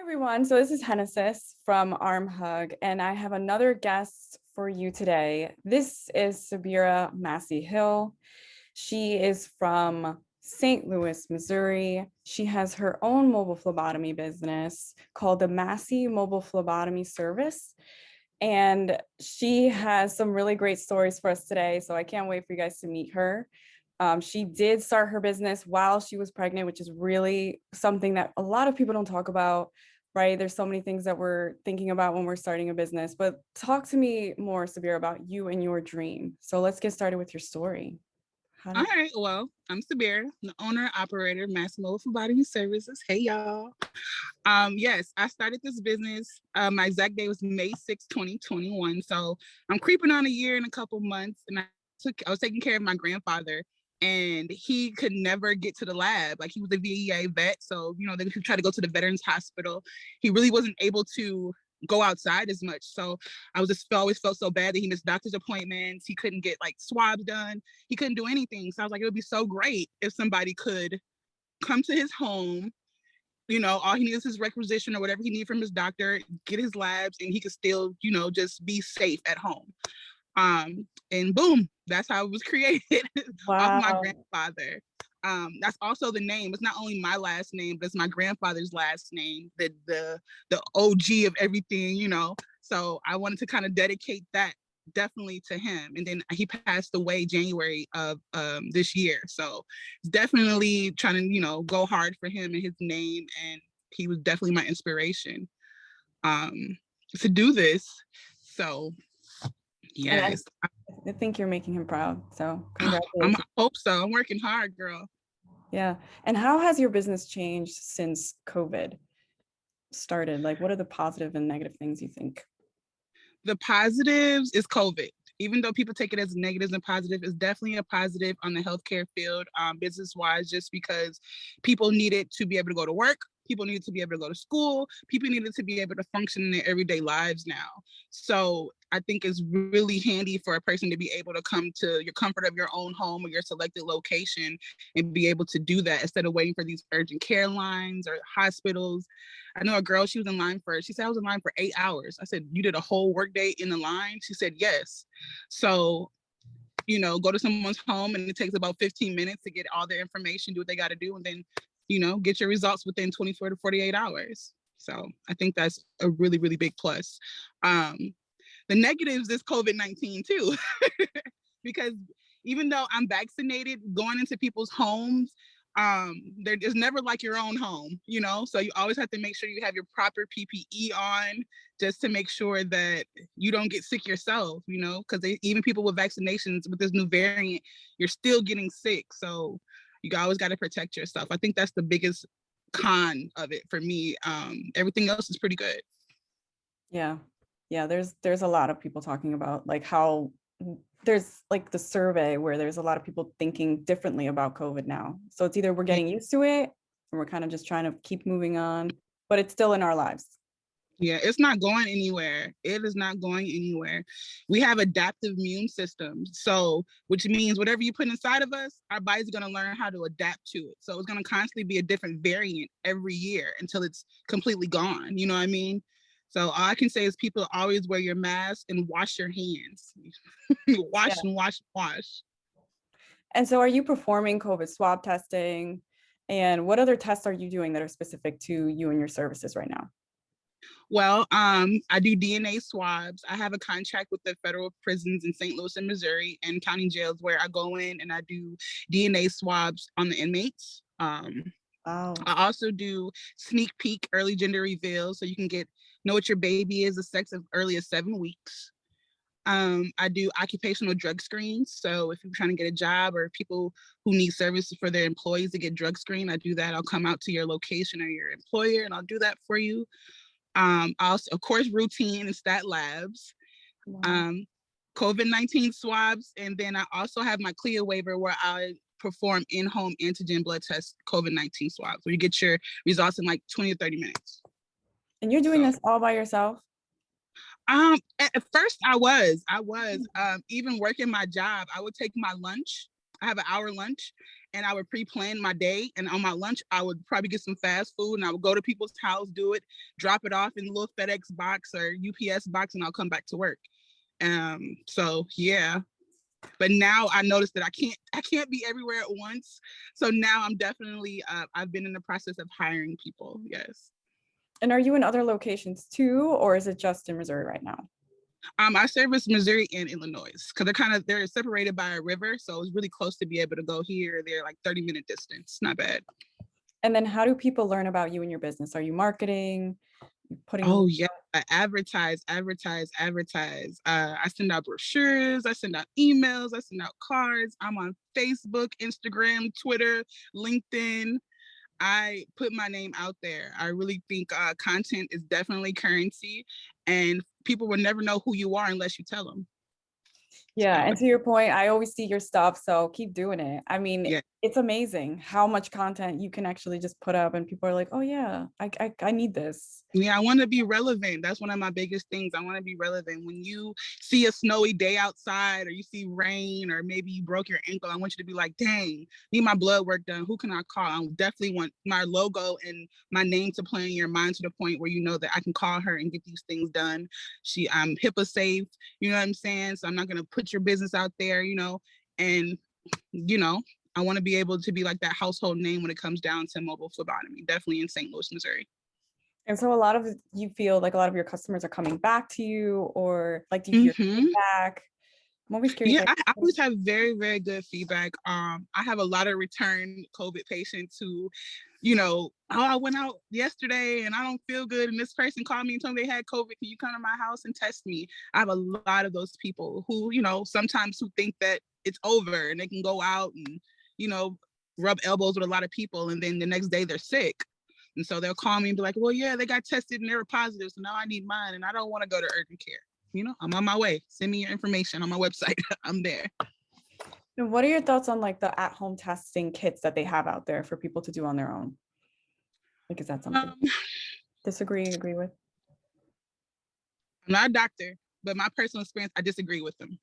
Everyone, so this is Genesis from Arm Hug, and I have another guest for you today. This is Saberra Massey Hill. She is from St. Louis, Missouri. She has her own mobile phlebotomy business called the Massey Mobile Phlebotomy Service, and she has some really great stories for us today, so I can't wait for you guys to meet her. She did start her business while she was pregnant, which is really something that a lot of people don't talk about, right? There's so many things that we're thinking about when we're starting a business, but talk to me more, Saberra, about you and your dream. So let's get started with your story. All right, well, I'm Saberra, the owner operator of Massimo Phlebotomy Services. Hey, y'all. Yes, I started this business. My exact day was May 6, 2021. So I'm creeping on a year and a couple months, and I was taking care of my grandfather, and he could never get to the lab. Like, he was a VEA vet, so they would try to go to the Veterans Hospital. He really wasn't able to go outside as much. So I always felt so bad that he missed doctor's appointments. He couldn't get like swabs done. He couldn't do anything. So I was like, it would be so great if somebody could come to his home. All he needs is his requisition or whatever he needs from his doctor, get his labs, and he could still, just be safe at home. And boom, that's how it was created. Off my Wow. grandfather. That's also the name. It's not only my last name, but it's my grandfather's last name, the OG of everything, So I wanted to kind of dedicate that definitely to him. And then he passed away January of this year. So definitely trying to, go hard for him and his name. And he was definitely my inspiration to do this. So yes. I think you're making him proud. So I congratulations. hope so. I'm working hard, girl. Yeah. And how has your business changed since COVID started? Like, what are the positive and negative things you think? The positives is COVID. Even though people take it as negatives and positive, it's definitely a positive on the healthcare field, business-wise, just because people needed to be able to go to work, people needed to be able to go to school, people needed to be able to function in their everyday lives now. So I think it's really handy for a person to be able to come to your comfort of your own home or your selected location and be able to do that instead of waiting for these urgent care lines or hospitals. I know a girl, she was in line she said, I was in line for 8 hours. I said, you did a whole workday in the line? She said, yes. So, go to someone's home and it takes about 15 minutes to get all their information, do what they got to do, and then, get your results within 24 to 48 hours. So I think that's a really, really big plus. The negatives is COVID-19 too, because even though I'm vaccinated, going into people's homes, there's never like your own home, so you always have to make sure you have your proper PPE on just to make sure that you don't get sick yourself, because even people with vaccinations with this new variant, you're still getting sick. So you always got to protect yourself. I think that's the biggest con of it for me. Everything else is pretty good. Yeah. There's a lot of people talking about like how there's like the survey where there's a lot of people thinking differently about COVID now. So it's either we're getting used to it and we're kind of just trying to keep moving on, but it's still in our lives. Yeah, it's not going anywhere. It is not going anywhere. We have adaptive immune systems. So, which means whatever you put inside of us, our body's going to learn how to adapt to it. So it's going to constantly be a different variant every year until it's completely gone. You know what I mean? So all I can say is people always wear your mask and wash your hands. Wash and wash and wash. And so are you performing COVID swab testing? And what other tests are you doing that are specific to you and your services right now? Well, I do DNA swabs. I have a contract with the federal prisons in St. Louis and Missouri and county jails where I go in and I do DNA swabs on the inmates. Wow. I also do sneak peek early gender reveal so you can know what your baby is, the sex as early as 7 weeks. I do occupational drug screens. So if you're trying to get a job or people who need services for their employees to get drug screened, I do that. I'll come out to your location or your employer and I'll do that for you. Also, of course, routine and stat labs, COVID-19 swabs, and then I also have my CLIA waiver where I perform in-home antigen blood test COVID-19 swabs, where you get your results in like 20 to 30 minutes. And you're doing this all by yourself? At first I was even working my job. I would take my lunch. I have an hour lunch, and I would pre-plan my day. And on my lunch, I would probably get some fast food and I would go to people's house, do it, drop it off in a little FedEx box or UPS box, and I'll come back to work. So yeah. But now I noticed that I can't be everywhere at once. So now I'm definitely I've been in the process of hiring people. Yes. And are you in other locations too, or is it just in Missouri right now? I service Missouri and Illinois because they're separated by a river, so it's really close to be able to go here or there, like 30-minute distance. Not bad. And then how do people learn about you and your business? Are you marketing, putting? Oh yeah, I advertise. I send out brochures, I send out emails, I send out cards. I'm on Facebook, Instagram, Twitter, LinkedIn. I put my name out there. I really think content is definitely currency, and people will never know who you are unless you tell them. Yeah, So, and to your point, I always see your stuff, so keep doing it. I mean, yeah. it's amazing how much content you can actually just put up, and people are like, "Oh yeah, I need this." Yeah, I want to be relevant. That's one of my biggest things. I want to be relevant. When you see a snowy day outside or you see rain or maybe you broke your ankle, I want you to be like, dang, need my blood work done. Who can I call? I definitely want my logo and my name to play in your mind to the point where you know that I can call her and get these things done. I'm HIPAA safe, you know what I'm saying? So I'm not going to put your business out there, and, I want to be able to be like that household name when it comes down to mobile phlebotomy, definitely in St. Louis, Missouri. And so you feel like a lot of your customers are coming back to you, or like do you hear Mm-hmm. feedback? I'm always curious. Yeah, I always have very, very good feedback. I have a lot of return COVID patients who, oh, I went out yesterday and I don't feel good. And this person called me and told me they had COVID. Can you come to my house and test me? I have a lot of those people who, sometimes who think that it's over and they can go out and, rub elbows with a lot of people. And then the next day they're sick. And so they'll call me and be like, well, yeah, they got tested and they were positive. So now I need mine and I don't want to go to urgent care. I'm on my way. Send me your information on my website. I'm there. And what are your thoughts on like the at-home testing kits that they have out there for people to do on their own? Like, is that something agree with? I'm not a doctor, but my personal experience, I disagree with them.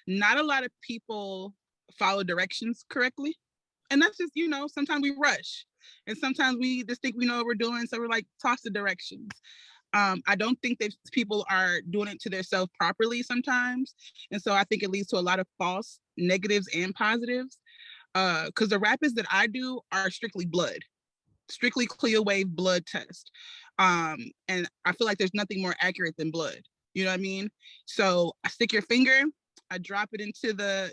Not a lot of people follow directions correctly. And that's just, sometimes we rush and sometimes we just think we know what we're doing. So we're like, toss the directions. I don't think that people are doing it to themselves properly sometimes. And so I think it leads to a lot of false negatives and positives. Because the rapids that I do are strictly clear wave blood test. And I feel like there's nothing more accurate than blood. You know what I mean? So I stick your finger, I drop it into the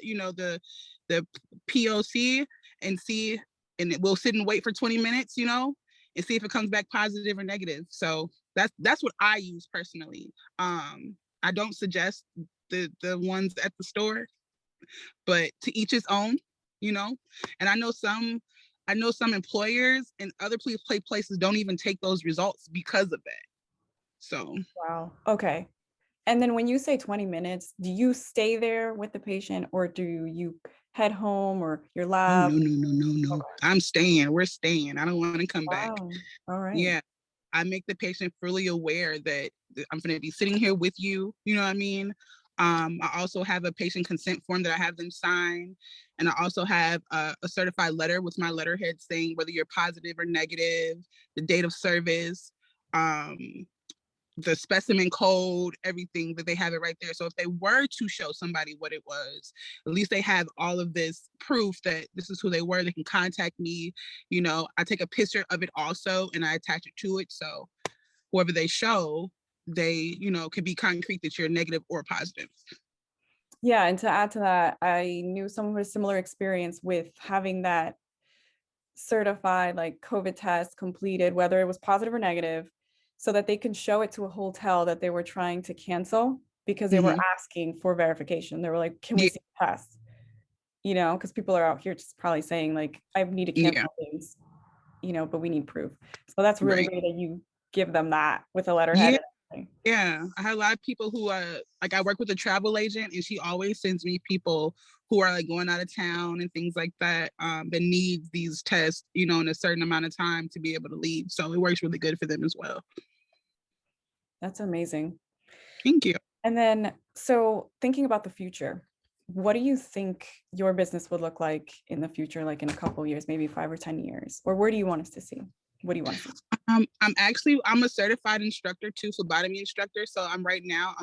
POC and see, and it will sit and wait for 20 minutes, and see if it comes back positive or negative. So that's what I use personally. I don't suggest the ones at the store, but to each his own, and I know some employers and other places don't even take those results because of that. So Wow. Okay. And then when you say 20 minutes, do you stay there with the patient or do you head home or your oh lab? no. Okay. I'm staying. We're staying. I don't want to come back. Wow. All right. Yeah. I make the patient fully aware that I'm going to be sitting here with you. You know what I mean? I also have a patient consent form that I have them sign. And I also have a certified letter with my letterhead saying whether you're positive or negative, the date of service, the specimen code, everything, that they have it right there. So if they were to show somebody what it was, at least they have all of this proof that this is who they were. They can contact me. I take a picture of it also and I attach it to it. So whoever they show, they, can be concrete that you're negative or positive. Yeah. And to add to that, I knew some of a similar experience with having that certified like COVID test completed, whether it was positive or negative, so that they can show it to a hotel that they were trying to cancel because they were asking for verification. They were like, can we Yeah. see the test? Because people are out here just probably saying like, I need to cancel things, but we need proof. So that's really Right. great that you give them that with a letterhead. Yeah. And everything. Yeah, I had a lot of people who like I work with a travel agent and she always sends me people who are like going out of town and things like that that need these tests, in a certain amount of time to be able to leave. So it works really good for them as well. That's amazing. Thank you. And then, so thinking about the future, what do you think your business would look like in the future, like in a couple of years, maybe 5 or 10 years? Or where do you want us to see? What do you want to see? I'm a certified instructor too, phlebotomy instructor. So I'm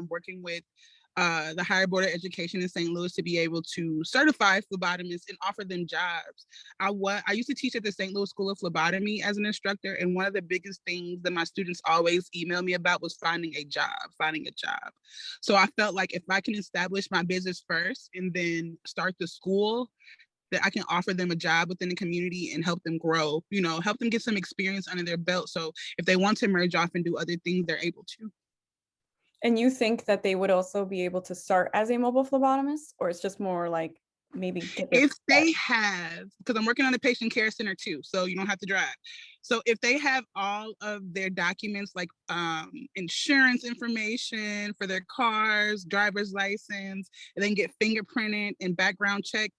working with the Higher Board of Education in St. Louis to be able to certify phlebotomists and offer them jobs. I used to teach at the St. Louis School of Phlebotomy as an instructor, and one of the biggest things that my students always email me about was finding a job. So I felt like if I can establish my business first and then start the school, that I can offer them a job within the community and help them grow, help them get some experience under their belt. So if they want to merge off and do other things, they're able to. And you think that they would also be able to start as a mobile phlebotomist, or it's just more like maybe get their if they have, because I'm working on a patient care center too, so you don't have to drive. So if they have all of their documents, like insurance information for their cars, driver's license, and then get fingerprinted and background checked,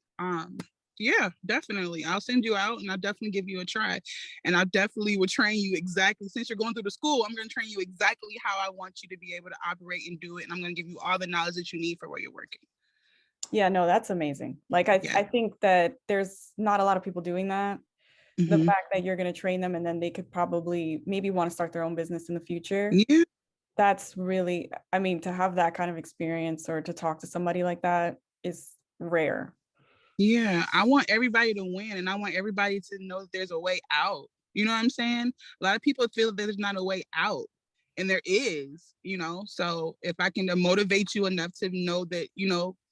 yeah, definitely. I'll send you out and I'll definitely give you a try. And I definitely will train you exactly. Since you're going through the school, I'm going to train you exactly how I want you to be able to operate and do it. And I'm going to give you all the knowledge that you need for where you're working. Yeah, no, that's amazing. Like, I think that there's not a lot of people doing that. The fact that you're going to train them and then they could probably maybe want to start their own business in the future. Yeah. That's really, I mean, to have that kind of experience or to talk to somebody like that is rare. Yeah, I want everybody to win and I want everybody to know that there's a way out. You know what I'm saying? A lot of people feel that there's not a way out, and there is, So if I can motivate you enough to know that,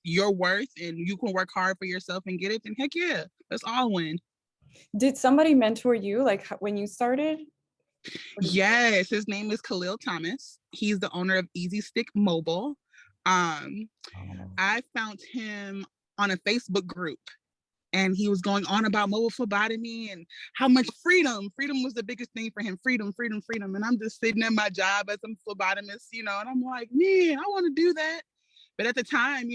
your worth and you can work hard for yourself and get it, then heck yeah, let's all win. Did somebody mentor you like when you started? Yes, his name is Khalil Thomas. He's the owner of Easy Stick Mobile. I found him on a Facebook group, and he was going on about mobile phlebotomy and how much freedom was the biggest thing for him. Freedom. And I'm just sitting at my job as a phlebotomist, and I'm like, man, I want to do that. But at the time,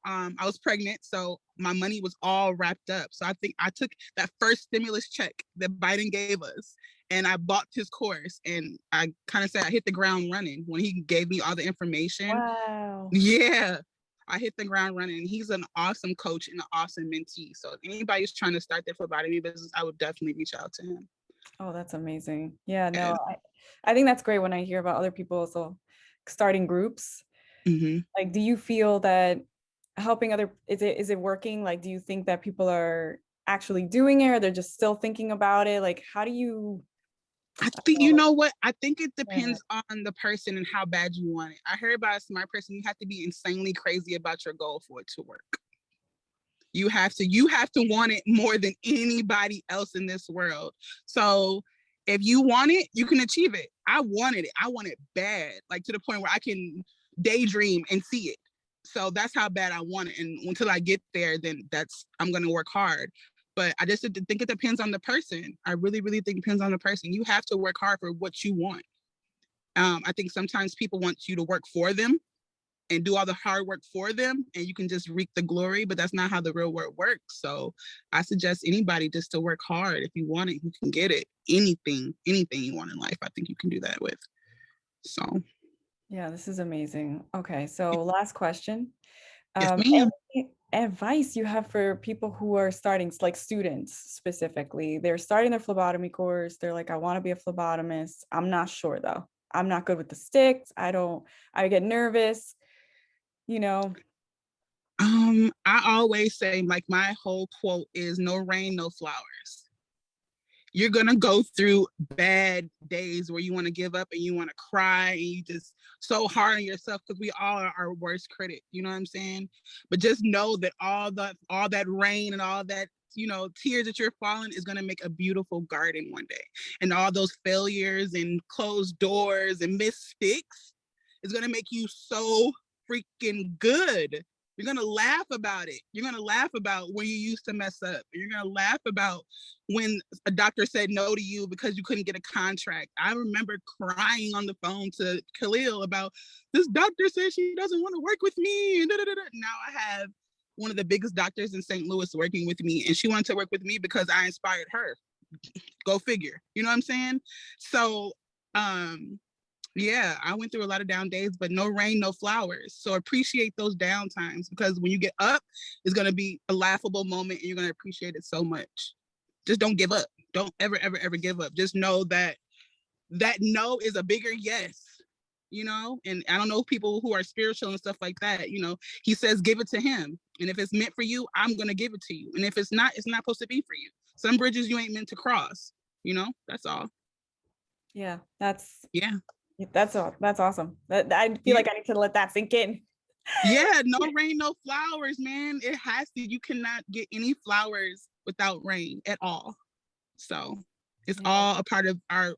I was pregnant, so my money was all wrapped up. So I think I took that first stimulus check that Biden gave us and I bought his course, and I kind of said I hit the ground running when he gave me all the information. Wow. Yeah. I hit the ground running. He's an awesome coach and an awesome mentee. So if anybody's trying to start their phlebotomy business, I would definitely reach out to him. Oh, that's amazing. Yeah, no, I think that's great when I hear about other people also starting groups. Like, do you feel that helping is it working? Like, do you think that people are actually doing it, or they're just still thinking about it? Like, how do you? I think, you know what? I think it depends on the person and how bad you want it. I heard by a smart person, you have to be insanely crazy about your goal for it to work. You have to want it more than anybody else in this world. So if you want it, you can achieve it. I wanted it. I want it bad, like to the point where I can daydream and see it. So that's how bad I want it. And until I get there, then I'm going to work hard. But I just think it depends on the person. I really, really think it depends on the person. You have to work hard for what you want. I think sometimes people want you to work for them and do all the hard work for them, and you can just reap the glory, but that's not how the real world works. So I suggest anybody just to work hard. If you want it, you can get it. Anything you want in life, I think you can do that with. So. Yeah, this is amazing. Okay, so last question. Yes, ma'am. Any advice you have for people who are starting, like students specifically? They're starting their phlebotomy course. They're like, I want to be a phlebotomist. I'm not sure though. I'm not good with the sticks. I get nervous. I always say, like, my whole quote is no rain, no flowers. You're going to go through bad days where you want to give up and you want to cry and you just so hard on yourself, because we all are our worst critic. You know what I'm saying? But just know that all that rain and all that, tears that you're falling is going to make a beautiful garden one day. And all those failures and closed doors and missed sticks is going to make you so freaking good. You're going to laugh about it. You're going to laugh about when you used to mess up. You're going to laugh about when a doctor said no to you because you couldn't get a contract. I remember crying on the phone to Khalil about, this doctor says she doesn't want to work with me. And now I have one of the biggest doctors in St. Louis working with me, and she wanted to work with me because I inspired her. Go figure. You know what I'm saying? So Yeah, I went through a lot of down days, but no rain, no flowers. So appreciate those down times, because when you get up, it's going to be a laughable moment and you're going to appreciate it so much. Just don't give up. Don't ever, ever, ever give up. Just know that that no is a bigger yes, you know? And I don't know people who are spiritual and stuff like that, you know, he says, give it to him. And if it's meant for you, I'm going to give it to you. And if it's not supposed to be for you. Some bridges you ain't meant to cross, you know, that's all. Yeah, Yeah. that's awesome. I feel Yeah. like I need to let that sink in. Yeah, no rain, no flowers, man. It has to. You cannot get any flowers without rain at all. So it's Yeah. all a part of our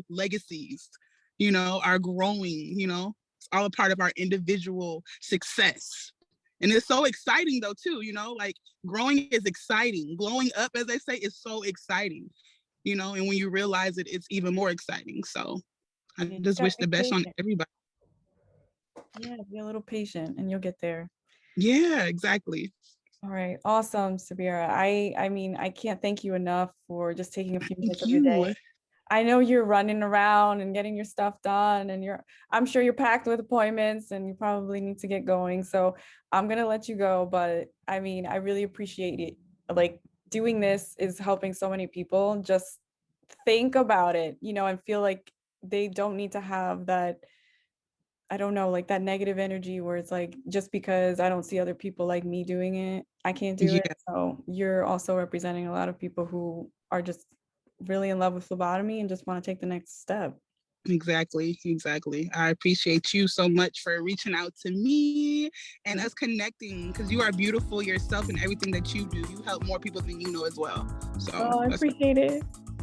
legacies, you know, our growing, you know, it's all a part of our individual success. And it's so exciting though, too, you know, like growing is exciting. Glowing up, as they say, is so exciting, you know, and when you realize it, it's even more exciting. So I You just just gotta wish be the best on patient. everybody. Yeah, be a little patient and you'll get there. Yeah, exactly. All right, awesome, Saberra. I mean, I can't thank you enough for just taking a few minutes Thank of your you. day. I know you're running around and getting your stuff done, and I'm sure you're packed with appointments and you probably need to get going. So I'm gonna let you go, but I mean, I really appreciate it. Like, doing this is helping so many people. Just think about it, and feel like they don't need to have that, I don't know, like that negative energy where it's like, just because I don't see other people like me doing it, I can't do it. Yeah, So you're also representing a lot of people who are just really in love with phlebotomy and just want to take the next step. exactly. Exactly. I appreciate you so much for reaching out to me and us connecting, because you are beautiful yourself and everything that you do. You help more people than you know as well. So Oh, I that's, appreciate it.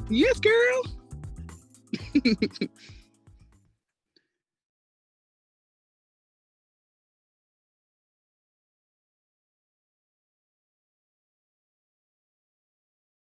yes, girl.